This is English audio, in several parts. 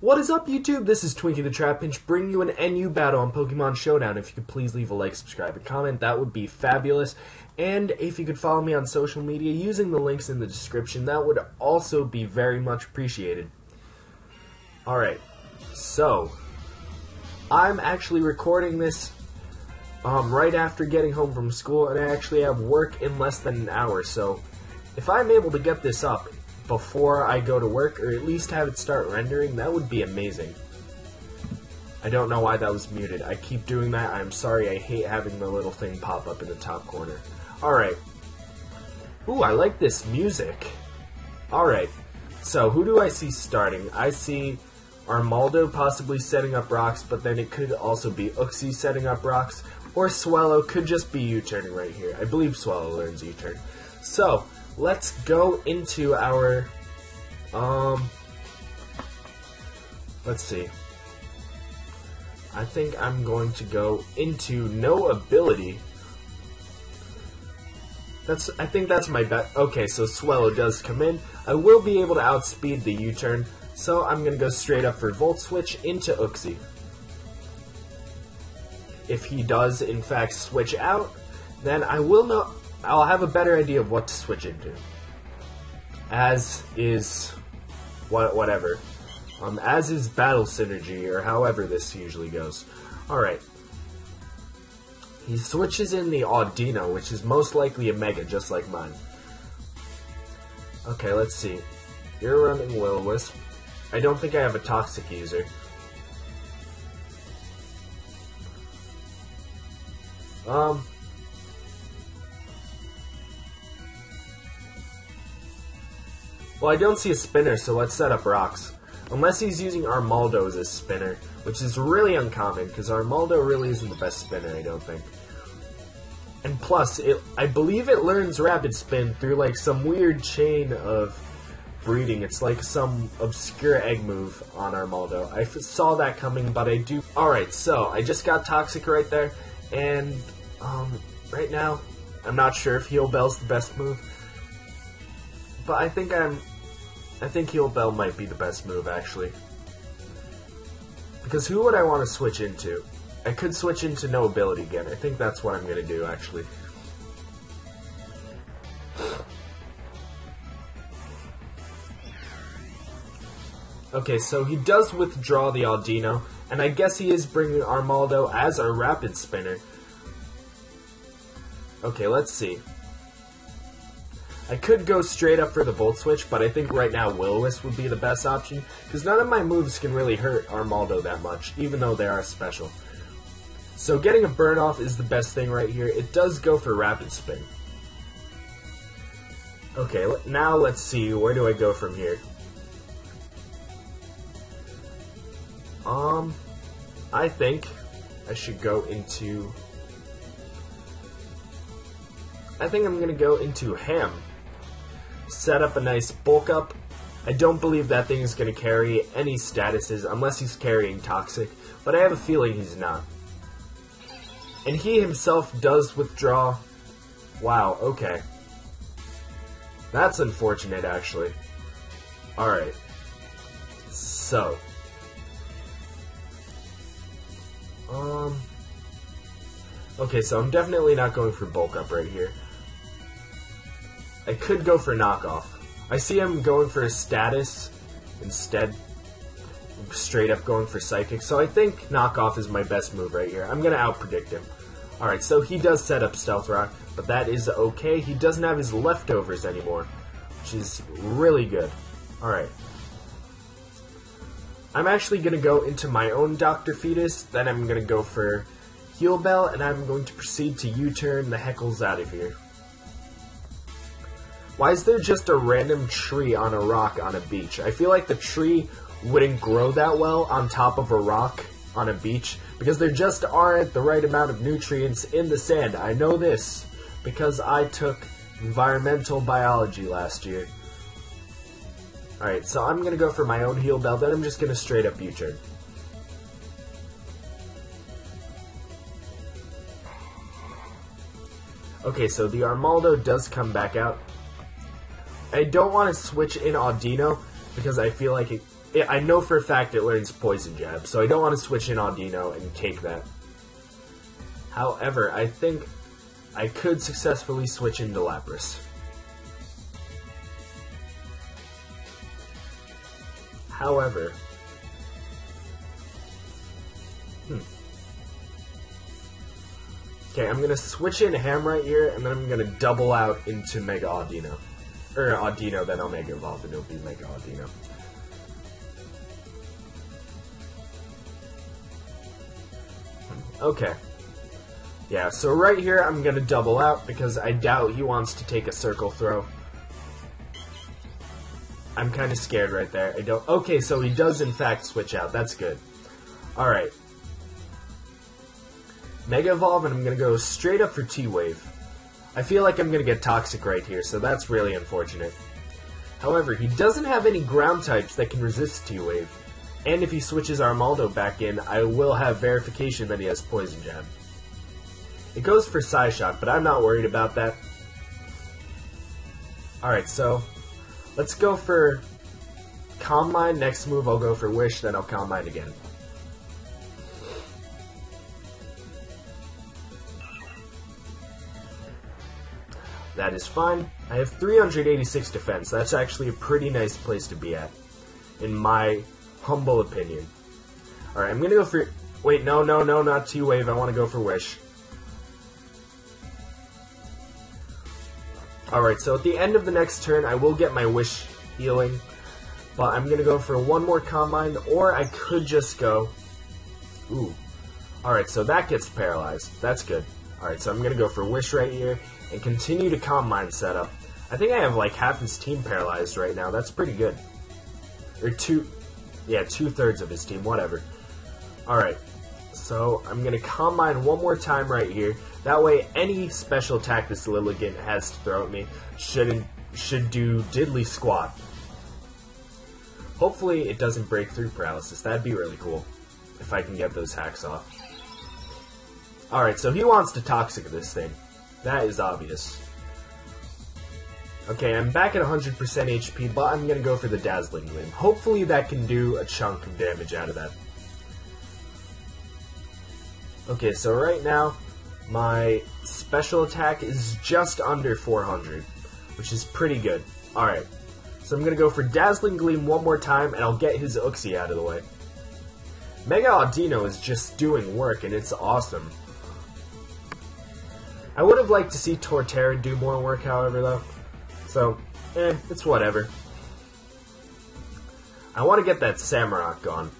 What is up, YouTube? This is Twinkie the Trapinch, bringing you an NU battle on Pokemon Showdown. If you could please leave a like, subscribe, and comment, that would be fabulous. And if you could follow me on social media using the links in the description, that would also be very much appreciated. Alright, so I'm actually recording this right after getting home from school, and I actually have work in less than an hour, so if I'm able to get this up before I go to work, or at least have it start rendering, that would be amazing. I don't know why that was muted. I keep doing that. I'm sorry. I hate having the little thing pop up in the top corner. Alright. Ooh, I like this music. Alright. So, who do I see starting? I see Armaldo possibly setting up rocks, but then it could also be Uxie setting up rocks, or Swellow could just be U-turning right here. I believe Swellow learns U-turn. So, let's go into our, let's see. I think I'm going to go into no ability. I think that's my bet. Okay, so Swellow does come in. I will be able to outspeed the U-turn, so I'm going to go straight up for Volt Switch into Uxie. If he does, in fact, switch out, then I'll have a better idea of what to switch into. As is whatever. As is Battle Synergy, or however this usually goes. Alright. He switches in the Audino, which is most likely a Mega, just like mine. Okay, let's see. You're running Will-O-Wisp. I don't think I have a Toxic user. Well, I don't see a spinner, so let's set up rocks. Unless he's using Armaldo as a spinner, which is really uncommon, because Armaldo really isn't the best spinner, I don't think. And plus, I believe it learns Rapid Spin through like some weird chain of breeding. It's like some obscure egg move on Armaldo. I saw that coming, but I do... Alright, so I just got Toxic right there, and right now, I'm not sure if Heal Bell's the best move. But I think Heal Bell might be the best move, actually. Because who would I want to switch into? I could switch into no ability again. I think that's what I'm going to do, actually. Okay, so he does withdraw the Audino, and I guess he is bringing Armaldo as our Rapid Spinner. Okay, let's see. I could go straight up for the Volt Switch, but I think right now Will-O-Wisp would be the best option, because none of my moves can really hurt Armaldo that much, even though they are special. So getting a burn off is the best thing right here. It does go for Rapid Spin. Okay, now let's see, where do I go from here? I think I should go into... I think I'm going to go into Ham. Set up a nice bulk up. I don't believe that thing is going to carry any statuses unless he's carrying Toxic, but I have a feeling he's not. And he himself does withdraw. Wow, okay. That's unfortunate, actually. Alright. So. Okay, so I'm definitely not going for bulk up right here. I could go for knockoff. I see him going for a status instead, straight up going for psychic, so I think knockoff is my best move right here. I'm gonna outpredict him. Alright, so he does set up Stealth Rock, but that is okay. He doesn't have his leftovers anymore, which is really good. Alright. I'm actually gonna go into my own Dr. Fetus, then I'm gonna go for Heal Bell, and I'm going to proceed to U-turn the heckles out of here. Why is there just a random tree on a rock on a beach? I feel like the tree wouldn't grow that well on top of a rock on a beach, because there just aren't the right amount of nutrients in the sand. I know this, because I took environmental biology last year. Alright, so I'm going to go for my own Heal Bell, then I'm just going to straight up U-turn. Okay, so the Armaldo does come back out. I don't want to switch in Audino, because I feel like I know for a fact it learns Poison Jab, so I don't want to switch in Audino and take that. However, I think I could successfully switch into Lapras. However, okay, I'm gonna switch in Ham right here, and then I'm gonna double out into Mega Audino. Or Audino, then Omega Evolve, and it'll be Mega Audino. Okay. Yeah, so right here I'm gonna double out because I doubt he wants to take a circle throw. I'm kind of scared right there. I don't. Okay, so he does in fact switch out. That's good. Alright. Mega Evolve, and I'm gonna go straight up for T-Wave. I feel like I'm gonna get Toxic right here, so that's really unfortunate. However, he doesn't have any ground types that can resist T-Wave. And if he switches Armaldo back in, I will have verification that he has Poison Jab. It goes for Psyshock, but I'm not worried about that. Alright, so let's go for Calm Mind. Next move I'll go for Wish, then I'll Calm Mind again. That is fine. I have 386 defense. That's actually a pretty nice place to be at, in my humble opinion. Alright, I'm gonna go for... Wait, no, not T-Wave. I want to go for Wish. Alright, so at the end of the next turn, I will get my Wish healing, but I'm gonna go for one more Calm Mind, or I could just go... Ooh. Alright, so that gets paralyzed. That's good. Alright, so I'm gonna go for Wish right here, and continue to Calm Mind setup. I think I have like half his team paralyzed right now. That's pretty good. Or two-thirds of his team, whatever. Alright, so I'm gonna Calm Mind one more time right here. That way, any special attack this Lilligant has to throw at me should do diddly squat. Hopefully, it doesn't break through paralysis. That'd be really cool if I can get those hacks off. Alright, so he wants to Toxic this thing. That is obvious. Okay, I'm back at 100% HP, but I'm going to go for the Dazzling Gleam. Hopefully that can do a chunk of damage out of that. Okay, so right now, my special attack is just under 400, which is pretty good. Alright, so I'm going to go for Dazzling Gleam one more time, and I'll get his Uxie out of the way. Mega Audino is just doing work, and it's awesome. I would have liked to see Torterra do more work, however, though. So, it's whatever. I want to get that Samurott gone.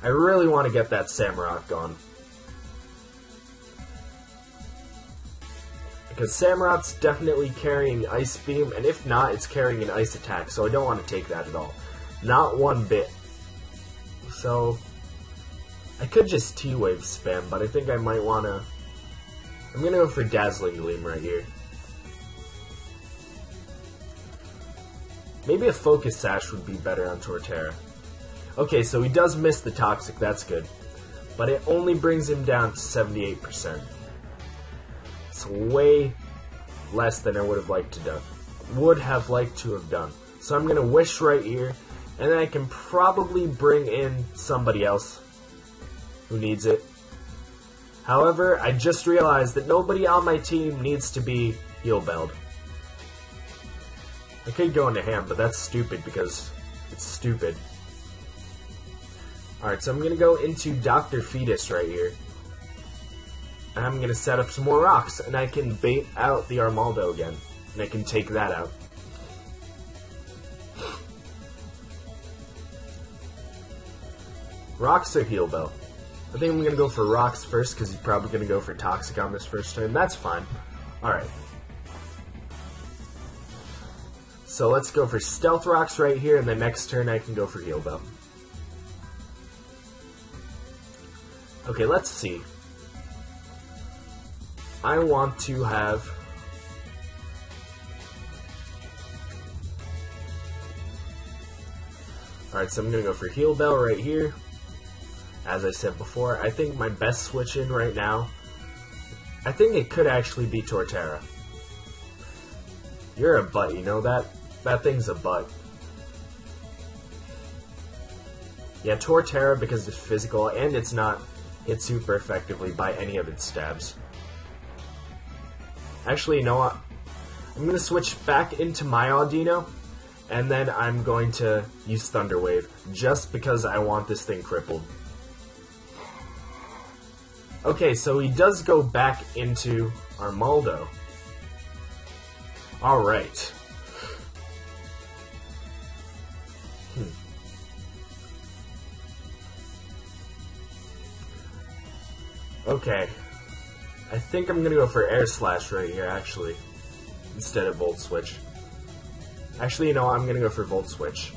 I really want to get that Samurott gone. Because Samurott's definitely carrying Ice Beam, and if not, it's carrying an Ice Attack, so I don't want to take that at all. Not one bit. So, I could just T-Wave spam, but I think I might want to... I'm going to go for Dazzling Gleam right here. Maybe a Focus Sash would be better on Torterra. Okay, so he does miss the Toxic, that's good. But it only brings him down to 78%. It's way less than I would have liked to have done. So I'm going to Wish right here, and then I can probably bring in somebody else who needs it. However, I just realized that nobody on my team needs to be Heal Belled. I could go into Ham, but that's stupid because it's stupid. Alright, so I'm going to go into Dr. Fetus right here. And I'm going to set up some more rocks, and I can bait out the Armaldo again. And I can take that out. Rocks or Heal Bell? I think I'm going to go for Rocks first, because he's probably going to go for Toxic on this first turn. That's fine. Alright. So let's go for Stealth Rocks right here, and the next turn I can go for Heal Bell. Okay, let's see. I want to have... Alright, so I'm going to go for Heal Bell right here. As I said before, I think my best switch in right now, I think it could actually be Torterra. You're a butt, you know that? That thing's a butt. Yeah, Torterra because it's physical, and it's not hit super effectively by any of its stabs. Actually, you know what? I'm going to switch back into my Audino, and then I'm going to use Thunder Wave, just because I want this thing crippled. Okay, so he does go back into Armaldo. Alright. Okay. I think I'm gonna go for Air Slash right here, actually. Instead of Volt Switch. Actually, you know what? I'm gonna go for Volt Switch.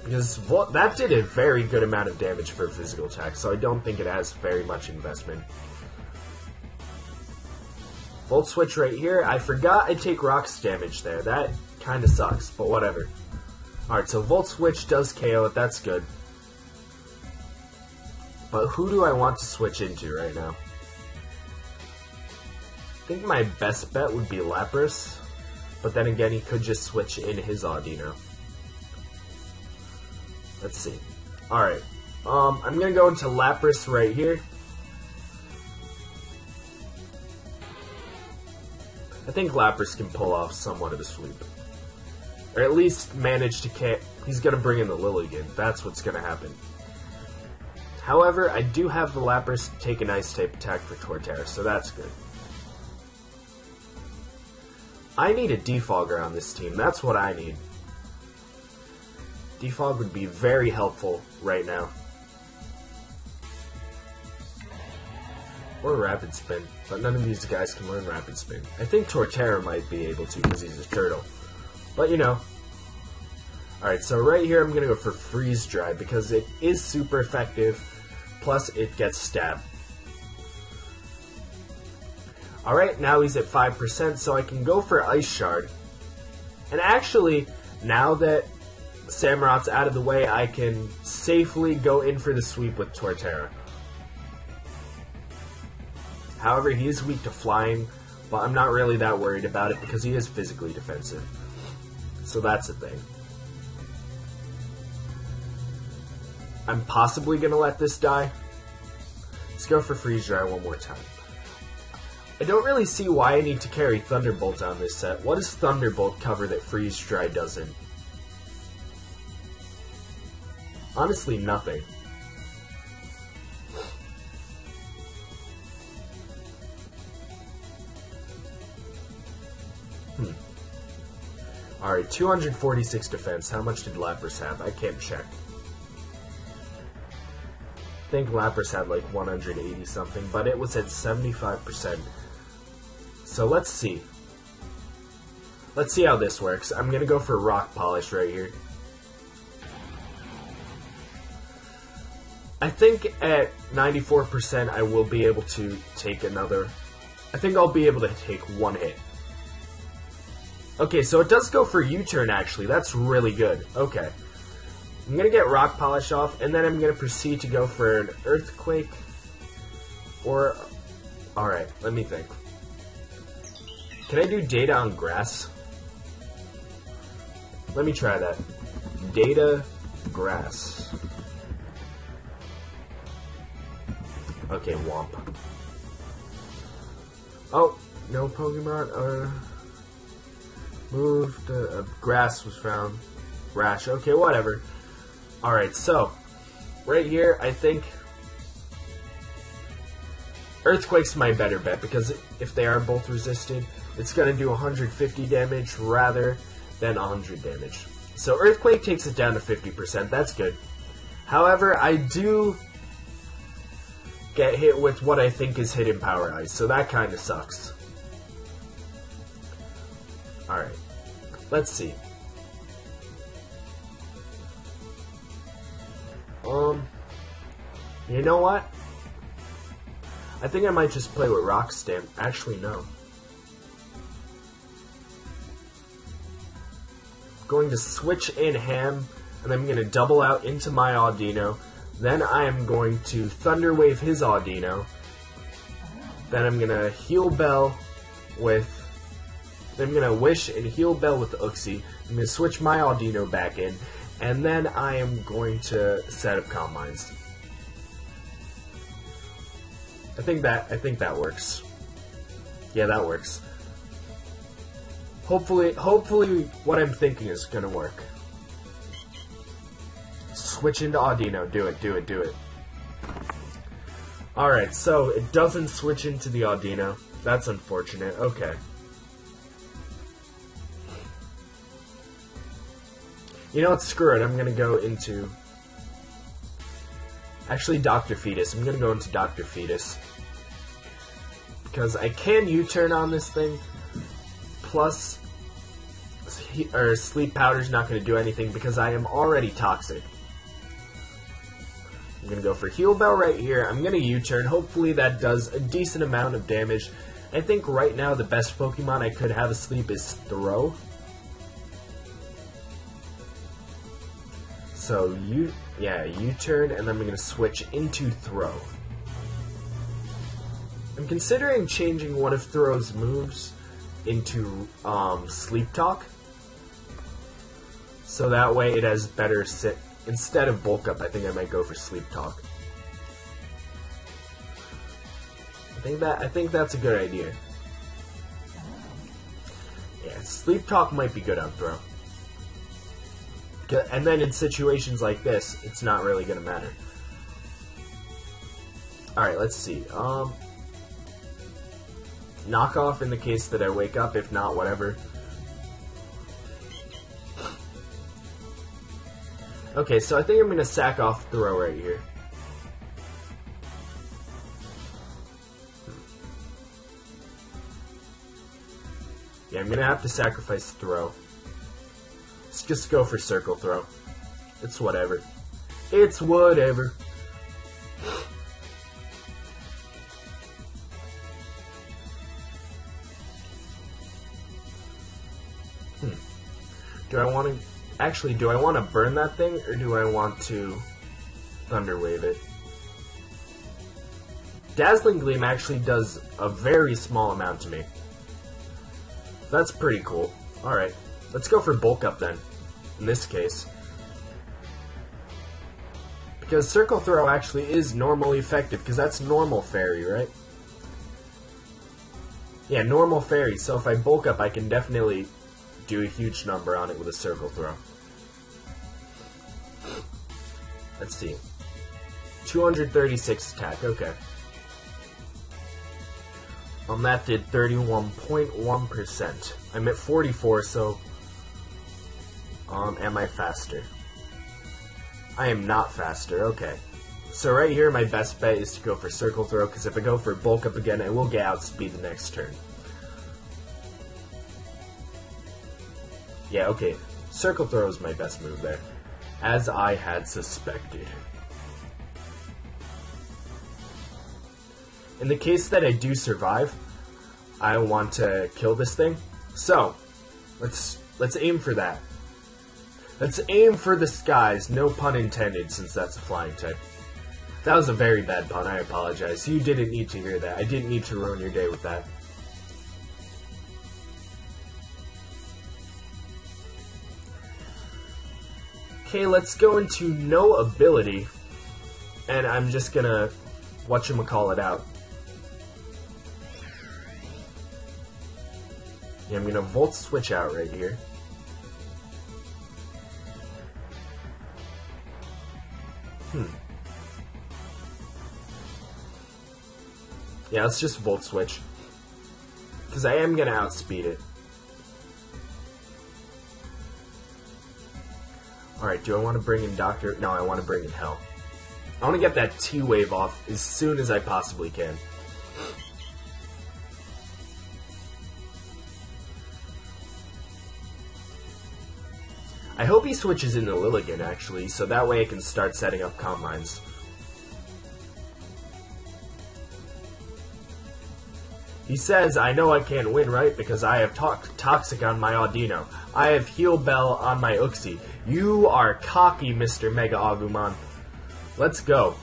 Because that did a very good amount of damage for a physical attack, so I don't think it has very much investment. Volt Switch right here. I forgot I take Rock's damage there. That kind of sucks, but whatever. Alright, so Volt Switch does KO it. That's good. But who do I want to switch into right now? I think my best bet would be Lapras, but then again, he could just switch in his Audino. Let's see. Alright. I'm gonna go into Lapras right here. I think Lapras can pull off somewhat of a sweep. Or at least manage to he's gonna bring in the Lilligant. That's what's gonna happen. However, I do have the Lapras take an Ice-type attack for Torterra, so that's good. I need a Defogger on this team. That's what I need. Defog would be very helpful right now. Or Rapid Spin, but none of these guys can learn Rapid Spin. I think Torterra might be able to because he's a turtle. But you know. Alright, so right here I'm going to go for Freeze Dry because it is super effective, plus it gets stabbed. Alright, now he's at 5%, so I can go for Ice Shard. And actually, now that Samurot's out of the way, I can safely go in for the sweep with Torterra. However, he is weak to flying, but I'm not really that worried about it because he is physically defensive. So that's the thing. I'm possibly going to let this die. Let's go for Freeze Dry one more time. I don't really see why I need to carry Thunderbolt on this set. What does Thunderbolt cover that Freeze Dry doesn't? Honestly, nothing. Alright, 246 defense. How much did Lapras have? I can't check. I think Lapras had like 180 something, but it was at 75%. So let's see. Let's see how this works. I'm gonna go for Rock Polish right here. I think at 94% I will be able to take another. I think I'll be able to take one hit. Okay, so it does go for U-turn actually. That's really good. Okay. I'm going to get Rock Polish off, and then I'm going to proceed to go for an Earthquake. Or... Alright, let me think. Can I do Data on Grass? Let me try that. Data Grass. Okay, Womp. Oh, no Pokemon. Moved. Grass was found. Rash. Okay, whatever. Alright, so, right here, I think Earthquake's my better bet, because if they are both resisted, it's going to do 150 damage rather than 100 damage. So Earthquake takes it down to 50%, that's good. However, I do get hit with what I think is Hidden Power Ice, so that kind of sucks. Alright, let's see. You know what? I think I might just play with Rock Stamp. Actually, no. Going to switch in Ham, and I'm going to double out into my Audino. Then I am going to Thunder Wave his Audino. Then I'm going to Heal Bell with Then I'm going to Wish and Heal Bell with the Uxie. I'm going to switch my Audino back in. And then I am going to set up Calm Minds. I think that works. Yeah, that works. Hopefully what I'm thinking is going to work. Switch into Audino. Do it. Alright, so it doesn't switch into the Audino. That's unfortunate. Okay. You know what? Screw it. I'm going to go into... Actually, Dr. Fetus. I'm going to go into Dr. Fetus. Because I can U-turn on this thing. Plus, Sleep Powder's not going to do anything because I am already toxic. I'm going to go for Heal Bell right here. I'm going to U-turn. Hopefully that does a decent amount of damage. I think right now the best Pokemon I could have asleep is Throw. So, U-turn, and then I'm going to switch into Throw. I'm considering changing one of Throw's moves into Sleep Talk. So that way it has better sit. Instead of Bulk Up, I think I might go for Sleep Talk. I think that's a good idea. Yeah, Sleep Talk might be good on Throw. And then in situations like this, it's not really going to matter. Alright, let's see. Knock off in the case that I wake up, if not, whatever. Okay, so I think I'm going to sack off Throw right here. Yeah, I'm going to have to sacrifice Throw. Let's just go for Circle Throw. It's whatever. It's whatever. Do I want to... Actually, do I want to burn that thing, or do I want to Thunder Wave it? Dazzling Gleam actually does a very small amount to me. That's pretty cool. Alright, let's go for Bulk Up then, in this case. Because Circle Throw actually is normally effective, because that's normal Fairy, right? Yeah, normal Fairy, so if I Bulk Up, I can definitely do a huge number on it with a Circle Throw. Let's see. 236 attack, okay. That did 31.1%. I'm at 44, so... am I faster? I am not faster, okay. So right here, my best bet is to go for Circle Throw, because if I go for Bulk Up again, I will get outspeed the next turn. Yeah, okay. Circle Throw is my best move there, as I had suspected. In the case that I do survive, I want to kill this thing. So, let's aim for that. Let's aim for the skies, no pun intended, since that's a flying type. That was a very bad pun, I apologize. You didn't need to hear that. I didn't need to ruin your day with that. Okay, let's go into no ability, and I'm just gonna whatchamacallit out. Yeah, I'm gonna Volt Switch out right here. Yeah, let's just Volt Switch, because I am gonna outspeed it. Alright, do I want to bring in Doctor? No, I want to bring in Hell. I want to get that T-Wave off as soon as I possibly can. I hope he switches into Lilligant, actually, so that way I can start setting up Calm Minds. He says, I know I can't win, right? Because I have Toxic on my Audino. I have Heal Bell on my Uxie. You are cocky, Mr. Mega Agumon. Let's go.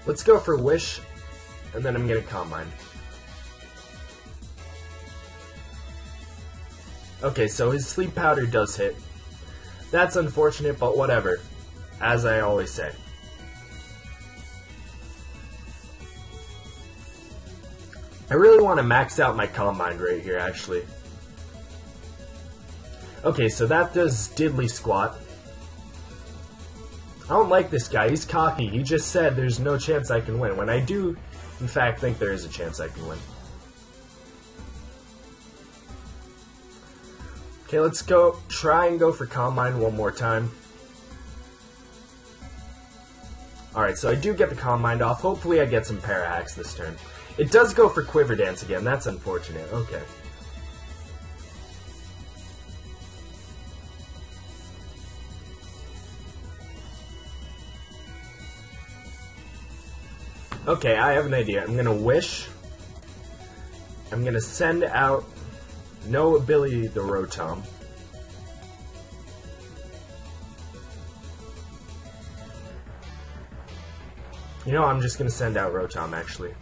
Let's go for Wish, and then I'm gonna Calm Mind. Okay, so his Sleep Powder does hit. That's unfortunate, but whatever, as I always say. I really want to max out my Calm Mind right here, actually. Okay, so that does Diddly Squat. I don't like this guy. He's cocky. He just said there's no chance I can win, when I do, in fact, think there is a chance I can win. Okay, let's go. Try and go for Calm Mind one more time. Alright, so I do get the Calm Mind off. Hopefully I get some Para Hacks this turn. It does go for Quiver Dance again. That's unfortunate. Okay. Okay, I have an idea. I'm gonna Wish. I'm gonna send out no ability the Rotom. You know, I'm just gonna send out Rotom actually.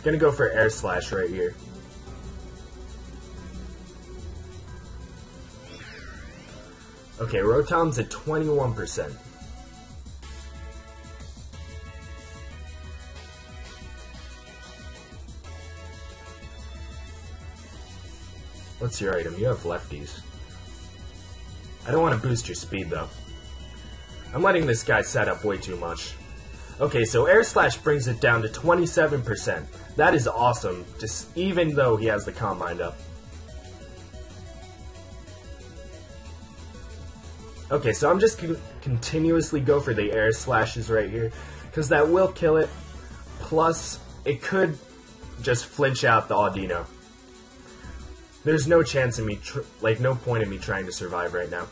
Gonna go for Air Slash right here. Okay, Rotom's at 21%. What's your item? You have lefties. I don't want to boost your speed, though. I'm letting this guy set up way too much. Okay, so Air Slash brings it down to 27%. That is awesome, just even though he has the Calm Mind up. Okay, so I'm just continuously go for the Air Slashes right here, because that will kill it, plus it could just flinch out the Audino. There's no chance in me, no point in me trying to survive right now.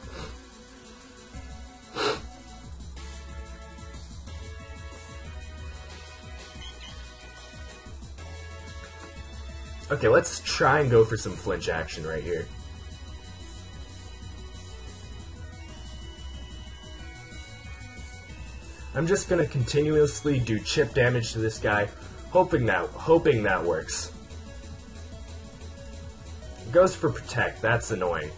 Okay, let's try and go for some flinch action right here. I'm just gonna continuously do chip damage to this guy, hoping that works. It goes for Protect. That's annoying.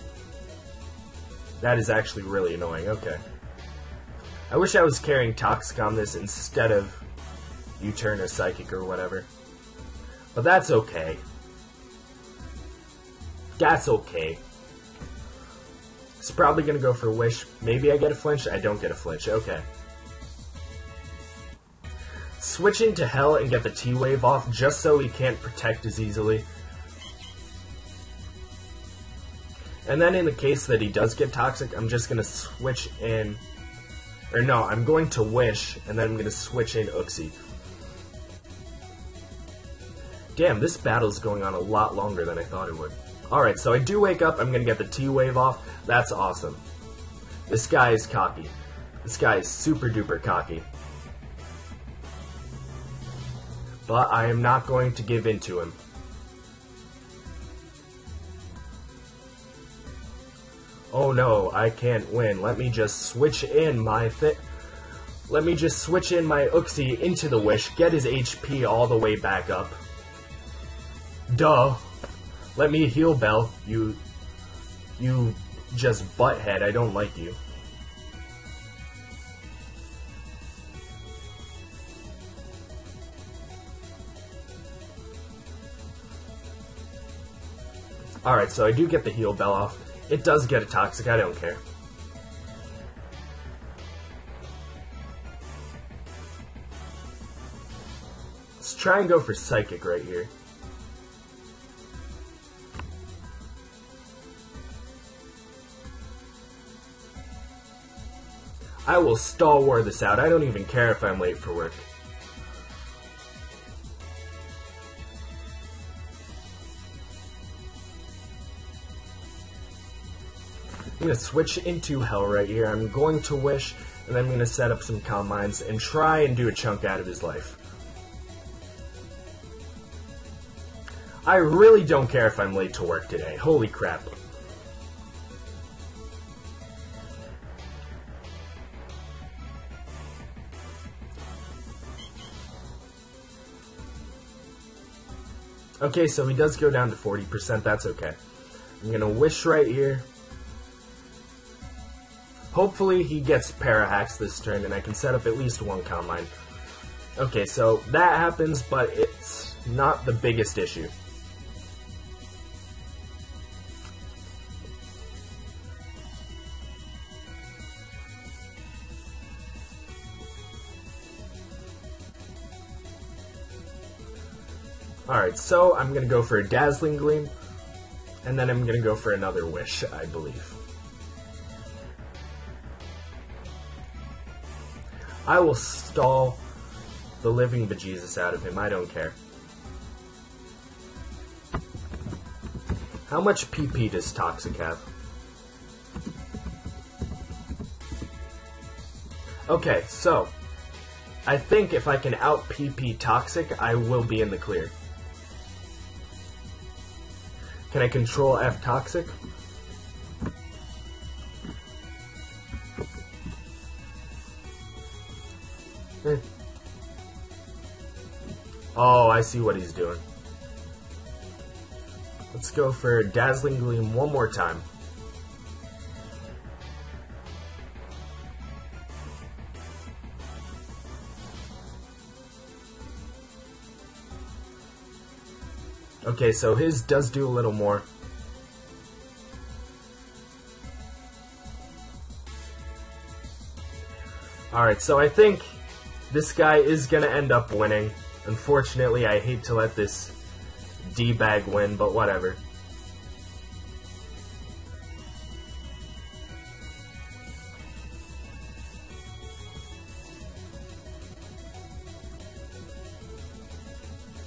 That is actually really annoying. Okay. I wish I was carrying Toxic on this instead of U-Turn or Psychic or whatever. But that's okay. That's okay. It's probably gonna go for Wish. Maybe I get a flinch. I don't get a flinch. Okay. Switching to Hell and get the T-Wave off just so he can't Protect as easily. And then in the case that he does get Toxic, I'm just gonna switch in... Or no, I'm going to Wish, and then I'm gonna switch in Uxie. Damn, this battle's going on a lot longer than I thought it would. Alright, so I do wake up, I'm gonna get the T-Wave off. That's awesome. This guy is cocky. This guy is super duper cocky. But I am not going to give in to him. Oh no, I can't win. Let me just switch in my Let me just switch in my Uxie into the Wish, get his HP all the way back up. Duh. Let me heal Bell. You just butthead. I don't like you. Alright, so I do get the heal Bell off. It does get a Toxic, I don't care. Let's try and go for Psychic right here. I will stall war this out. I don't even care if I'm late for work. I'm going to switch into Hell right here. I'm going to Wish, and then I'm going to set up some Calm Minds and try and do a chunk out of his life. I really don't care if I'm late to work today. Holy crap. Okay, so he does go down to 40%. That's okay. I'm going to wish right here. Hopefully he gets Parahacks this turn, and I can set up at least one Combine. Okay, so that happens, but it's not the biggest issue. Alright, so I'm going to go for a Dazzling Gleam, and then I'm going to go for another Wish, I believe. I will stall the living bejesus out of him, I don't care. How much PP does Toxic have? Okay, so I think if I can out PP Toxic, I will be in the clear. Can I control F Toxic? Oh, I see what he's doing. Let's go for Dazzling Gleam one more time. Okay, so his does do a little more. Alright, so I think this guy is going to end up winning. Unfortunately, I hate to let this D-bag win, but whatever.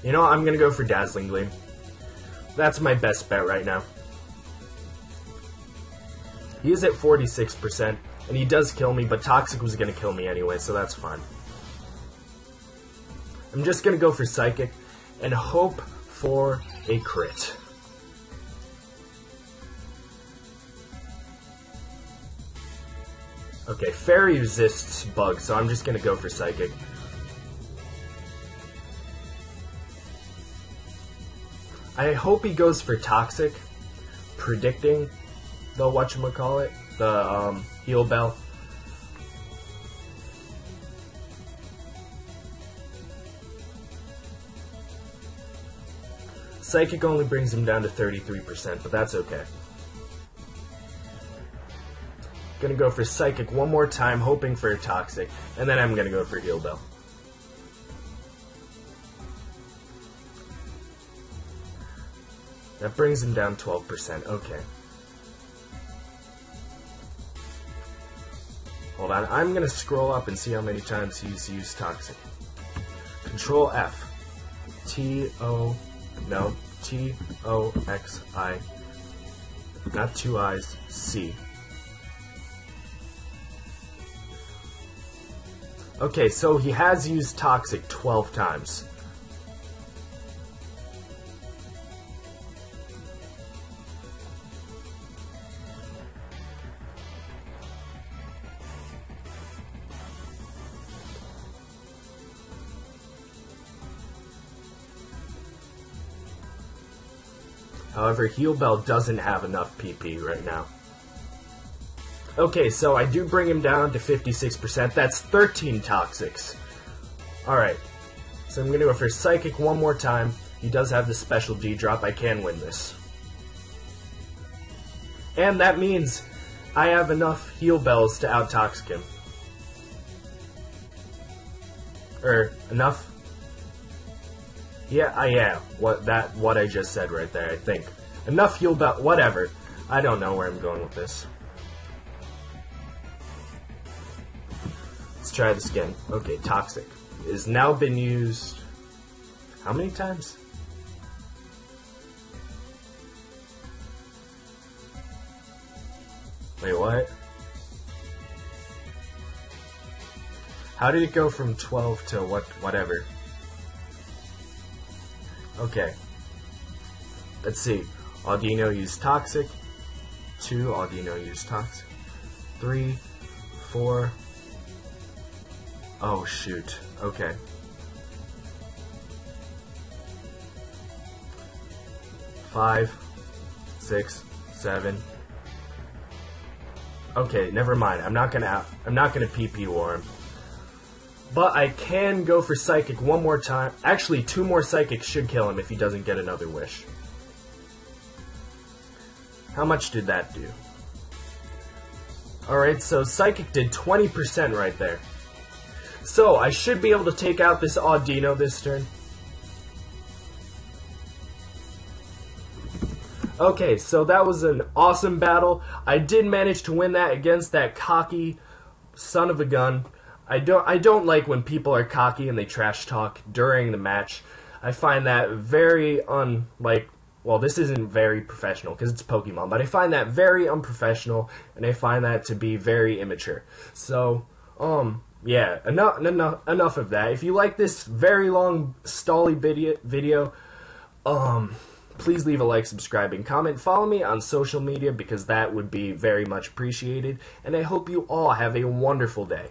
You know what? I'm going to go for Dazzling Gleam. That's my best bet right now. He is at 46%, and he does kill me, but Toxic was going to kill me anyway, so that's fine. I'm just going to go for Psychic and hope for a crit. Okay, Fairy resists Bug, so I'm just going to go for Psychic. I hope he goes for Toxic, predicting the whatchamacallit, the Heal Bell. Psychic only brings him down to 33%, but that's okay. Gonna go for Psychic one more time, hoping for a Toxic, and then I'm gonna go for Heal Bell. That brings him down 12%, okay. Hold on, I'm gonna scroll up and see how many times he's used Toxic. Control F. T-O-X-I. Not two I's, C. Okay, so he has used Toxic 12 times. However, Heal Bell doesn't have enough PP right now. Okay, so I do bring him down to 56%. That's 13 Toxics. Alright, so I'm going to go for Psychic one more time. He does have the special D-drop. I can win this. And that means I have enough Heal Bells to out-Toxic him. Enough? Yeah, what I just said right there, I think. Enough Heal Bell, whatever. I don't know where I'm going with this. Let's try this again. Okay, Toxic is now been used how many times? Wait, what? How did it go from 12 to whatever? Okay. Let's see. Audino used Toxic. 2, Audino used Toxic. 3, 4. Oh, shoot. Okay. 5, 6, 7. Okay, never mind. I'm not gonna PP war him. But I can go for Psychic one more time. Actually, 2 more Psychics should kill him if he doesn't get another wish. How much did that do? Alright, so Psychic did 20% right there. So, I should be able to take out this Audino this turn. Okay, so that was an awesome battle. I did manage to win that against that cocky son of a gun. I don't like when people are cocky and they trash talk during the match. I find that very well, this isn't very professional because it's Pokemon, but I find that very unprofessional, and I find that to be very immature. So, yeah, enough of that. If you like this very long, stally video, please leave a like, subscribe, and comment. Follow me on social media because that would be very much appreciated, and I hope you all have a wonderful day.